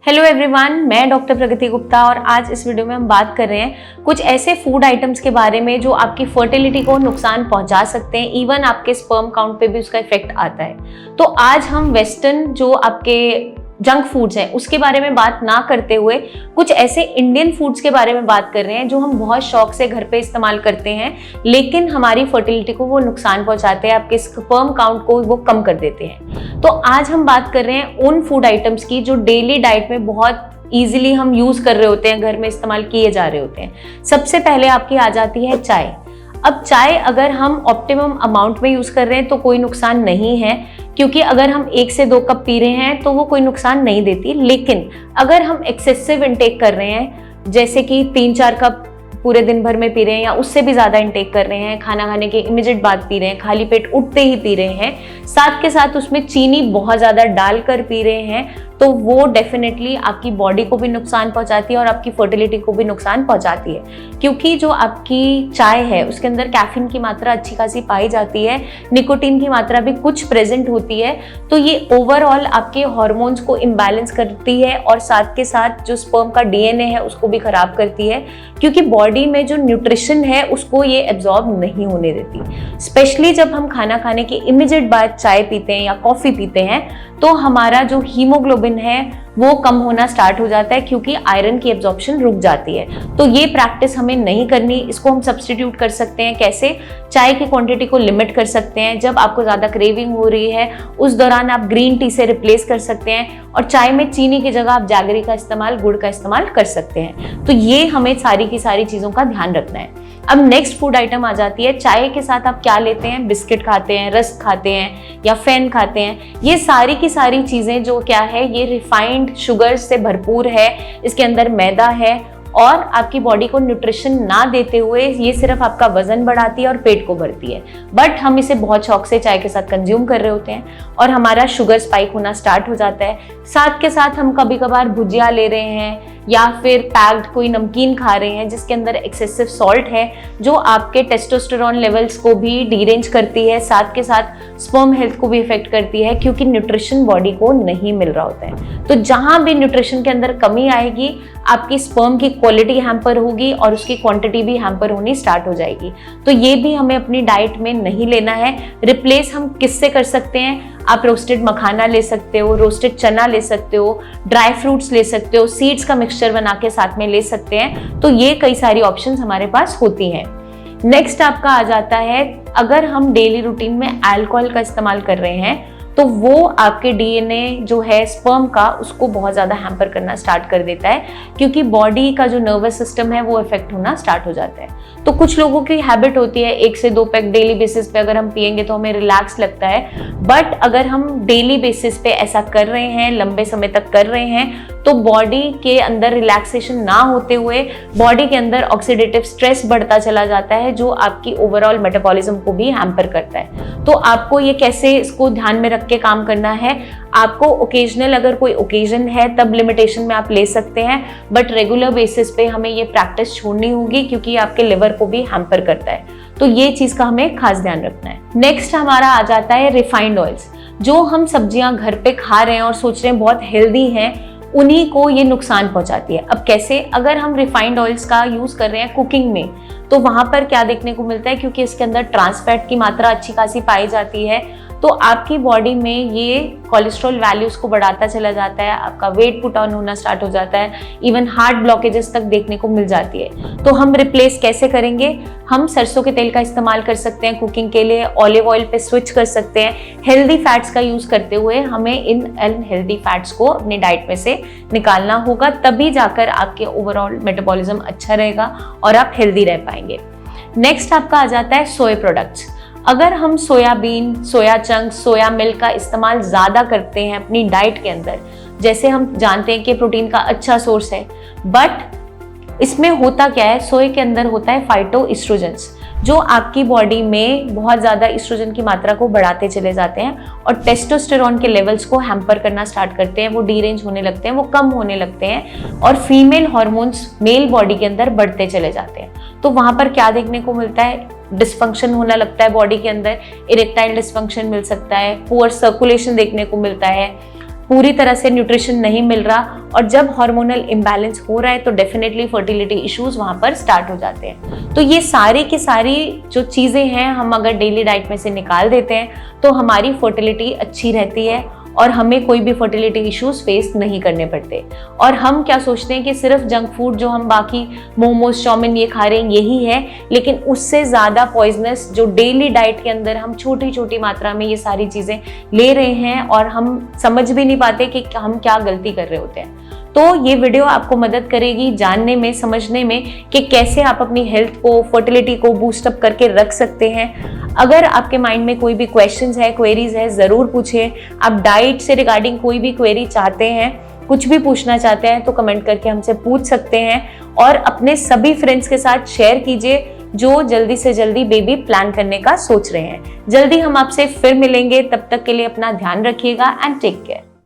Hello everyone, मैं doctor प्रगति गुप्ता और आज इस वीडियो में हम बात कर रहे हैं कुछ ऐसे फूड आइटम्स के बारे में जो आपकी फर्टिलिटी को नुकसान पहुंचा सकते हैं। इवन आपके स्पर्म काउंट पे भी उसका इफेक्ट आता है। तो आज हम वेस्टर्न जो आपके जंक फूड्स हैं उसके बारे में बात ना करते हुए कुछ ऐसे इंडियन फूड्स के बारे में बात कर रहे हैं जो हम बहुत शौक से घर पे इस्तेमाल करते हैं, लेकिन हमारी फर्टिलिटी को वो नुकसान पहुंचाते हैं, आपके स्पर्म काउंट को वो कम कर देते हैं। तो आज हम बात कर रहे हैं उन फूड आइटम्स की जो डेली डाइट में बहुत ईजिली हम यूज कर रहे होते हैं, घर में इस्तेमाल किए जा रहे होते हैं। सबसे पहले आपकी आ जाती है चाय। अब चाय अगर हम ऑप्टिमम अमाउंट में यूज कर रहे हैं तो कोई नुकसान नहीं है, क्योंकि अगर हम 1 से 2 कप पी रहे हैं तो वो कोई नुकसान नहीं देती। लेकिन अगर हम एक्सेसिव इंटेक कर रहे हैं, जैसे कि 3-4 कप पूरे दिन भर में पी रहे हैं या उससे भी ज़्यादा इंटेक कर रहे हैं, खाना खाने के इमीडिएट बाद पी रहे हैं, खाली पेट उठते ही पी रहे हैं, साथ के साथ उसमें चीनी बहुत ज़्यादा डालकर पी रहे हैं, तो वो डेफिनेटली आपकी बॉडी को भी नुकसान पहुंचाती है और आपकी फर्टिलिटी को भी नुकसान पहुंचाती है। क्योंकि जो आपकी चाय है उसके अंदर कैफीन की मात्रा अच्छी खासी पाई जाती है, निकोटीन की मात्रा भी कुछ प्रेजेंट होती है, तो ये ओवरऑल आपके हॉर्मोन्स को इम्बैलेंस करती है और साथ के साथ जो स्पर्म का डीएनए है उसको भी खराब करती है, क्योंकि बॉडी में जो न्यूट्रिशन है उसको ये एब्जॉर्ब नहीं होने देती। स्पेशली जब हम खाना खाने के इमीडिएट बाद चाय पीते हैं या कॉफी पीते हैं तो हमारा जो हीमोग्लोबिन है वो कम होना स्टार्ट हो जाता है, क्योंकि आयरन की एब्जॉर्प्शन रुक जाती है। तो ये प्रैक्टिस हमें नहीं करनी। इसको हम सब्स्टिट्यूट कर सकते हैं कैसे? चाय की क्वांटिटी को लिमिट कर सकते हैं। जब आपको ज़्यादा क्रेविंग हो रही है उस दौरान आप ग्रीन टी से रिप्लेस कर सकते हैं, और चाय में चीनी की जगह आप जैगरी का इस्तेमाल, गुड़ का इस्तेमाल कर सकते हैं। तो ये हमें सारी की सारी चीज़ों का ध्यान रखना है। अब नेक्स्ट फूड आइटम आ जाती है, चाय के साथ आप क्या लेते हैं? बिस्किट खाते हैं, रस्क खाते हैं या फैन खाते हैं। ये सारी की सारी चीज़ें जो क्या है, ये रिफाइंड शुगर से भरपूर है, इसके अंदर मैदा है और आपकी बॉडी को न्यूट्रिशन ना देते हुए ये सिर्फ आपका वजन बढ़ाती है और पेट को भरती है। बट हम इसे बहुत शौक से चाय के साथ कंज्यूम कर रहे होते हैं और हमारा शुगर स्पाइक होना स्टार्ट हो जाता है। साथ के साथ हम कभी कभार भुजिया ले रहे हैं या फिर पैक्ड कोई नमकीन खा रहे हैं जिसके अंदर एक्सेसिव सॉल्ट है, जो आपके टेस्टोस्टेरोन लेवल्स को भी डीरेंज करती है, साथ के साथ स्पर्म हेल्थ को भी इफेक्ट करती है, क्योंकि न्यूट्रिशन बॉडी को नहीं मिल रहा होता है। तो जहां भी न्यूट्रिशन के अंदर कमी आएगी, आपकी स्पर्म की क्वालिटी हैम्पर होगी और उसकी क्वांटिटी भी हैम्पर होनी स्टार्ट हो जाएगी। तो ये भी हमें अपनी डाइट में नहीं लेना है। रिप्लेस हम किससे कर सकते हैं? आप रोस्टेड मखाना ले सकते हो, रोस्टेड चना ले सकते हो, ड्राई फ्रूट्स ले सकते हो, सीड्स का मिक्सचर बना के साथ में ले सकते हैं। तो ये कई सारी ऑप्शंस हमारे पास होती हैं। नेक्स्ट आपका आ जाता है, अगर हम डेली रूटीन में अल्कोहल का इस्तेमाल कर रहे हैं तो वो आपके डीएनए जो है स्पर्म का, उसको बहुत ज़्यादा हैम्पर करना स्टार्ट कर देता है, क्योंकि बॉडी का जो नर्वस सिस्टम है वो इफेक्ट होना स्टार्ट हो जाता है। तो कुछ लोगों की हैबिट होती है 1 से 2 पैक डेली बेसिस पे अगर हम पियेंगे तो हमें रिलैक्स लगता है। बट अगर हम डेली बेसिस पे ऐसा कर रहे हैं, लंबे समय तक कर रहे हैं, तो बॉडी के अंदर रिलैक्सेशन ना होते हुए बॉडी के अंदर ऑक्सीडेटिव स्ट्रेस बढ़ता चला जाता है, जो आपकी ओवरऑल मेटाबॉलिज्म को भी हैम्पर करता है। तो आपको ये कैसे इसको ध्यान में रख के काम करना है? आपको ओकेजनल, अगर कोई ओकेजन है तब लिमिटेशन में आप ले सकते हैं, बट रेगुलर बेसिस पे हमें ये प्रैक्टिस छोड़नी होगी, क्योंकि आपके लिवर को भी हैम्पर करता है। तो ये चीज का हमें खास ध्यान रखना है। नेक्स्ट हमारा आ जाता है रिफाइंड ऑयल्स। जो हम सब्जियां घर पे खा रहे हैं और सोच रहे हैं बहुत हेल्दी हैं, उन्हीं को ये नुकसान पहुंचाती है। अब कैसे? अगर हम रिफाइंड ऑयल्स का यूज कर रहे हैं कुकिंग में, तो वहां पर क्या देखने को मिलता है, क्योंकि इसके अंदर ट्रांस फैट की मात्रा अच्छी खासी पाई जाती है, तो आपकी बॉडी में ये कोलेस्ट्रॉल वैल्यूज को बढ़ाता चला जाता है, आपका वेट पुट ऑन होना स्टार्ट हो जाता है, इवन हार्ट ब्लॉकेजेस तक देखने को मिल जाती है। तो हम रिप्लेस कैसे करेंगे? हम सरसों के तेल का इस्तेमाल कर सकते हैं कुकिंग के लिए, ऑलिव ऑयल पे स्विच कर सकते हैं। हेल्दी फैट्स का यूज करते हुए हमें इन अनहेल्दी फैट्स को अपनी डाइट में से निकालना होगा, तभी जाकर आपके ओवरऑल मेटाबॉलिज्म अच्छा रहेगा और आप हेल्दी रह पाएंगे। नेक्स्ट आपका आ जाता है सोया प्रोडक्ट्स। अगर हम soybean, soya chunks, soya milk का इस्तेमाल ज़्यादा करते हैं अपनी डाइट के अंदर, जैसे हम जानते हैं कि प्रोटीन का अच्छा सोर्स है, बट इसमें होता क्या है, सोया के अंदर होता है फाइटो एस्ट्रोजेंस, जो आपकी बॉडी में बहुत ज़्यादा एस्ट्रोजन की मात्रा को बढ़ाते चले जाते हैं और टेस्टोस्टेरोन के लेवल्स को हैम्पर करना स्टार्ट करते हैं। वो डीरेंज होने लगते हैं, वो कम होने लगते हैं और फीमेल हॉर्मोन्स मेल बॉडी के अंदर बढ़ते चले जाते हैं। तो वहाँ पर क्या देखने को मिलता है? डिस्फंक्शन होने लगता है बॉडी के अंदर, इरेक्टाइल डिस्फंक्शन मिल सकता है, पुअर सर्कुलेशन देखने को मिलता है, पूरी तरह से न्यूट्रिशन नहीं मिल रहा, और जब हार्मोनल इम्बैलेंस हो रहा है तो डेफिनेटली फर्टिलिटी इश्यूज वहां पर स्टार्ट हो जाते हैं। तो ये सारी की सारी जो चीजें हैं हम अगर डेली डाइट में से निकाल देते हैं तो हमारी फर्टिलिटी अच्छी रहती है और हमें कोई भी फर्टिलिटी इश्यूज फेस नहीं करने पड़ते। और हम क्या सोचते हैं कि सिर्फ जंक फूड जो हम बाकी मोमोज चाउमीन ये खा रहे हैं यही है, लेकिन उससे ज़्यादा पॉइजनस जो डेली डाइट के अंदर हम छोटी छोटी मात्रा में ये सारी चीज़ें ले रहे हैं और हम समझ भी नहीं पाते कि हम क्या गलती कर रहे होते हैं। तो ये वीडियो आपको मदद करेगी जानने में, समझने में कि कैसे आप अपनी हेल्थ को, फर्टिलिटी को बूस्ट अप करके रख सकते हैं। अगर आपके माइंड में कोई भी क्वेश्चंस है, क्वेरीज है, ज़रूर पूछिए। आप डाइट से रिगार्डिंग कोई भी क्वेरी चाहते हैं, कुछ भी पूछना चाहते हैं तो कमेंट करके हमसे पूछ सकते हैं, और अपने सभी फ्रेंड्स के साथ शेयर कीजिए जो जल्दी से जल्दी बेबी प्लान करने का सोच रहे हैं। जल्दी हम आपसे फिर मिलेंगे, तब तक के लिए अपना ध्यान रखिएगा एंड टेक केयर।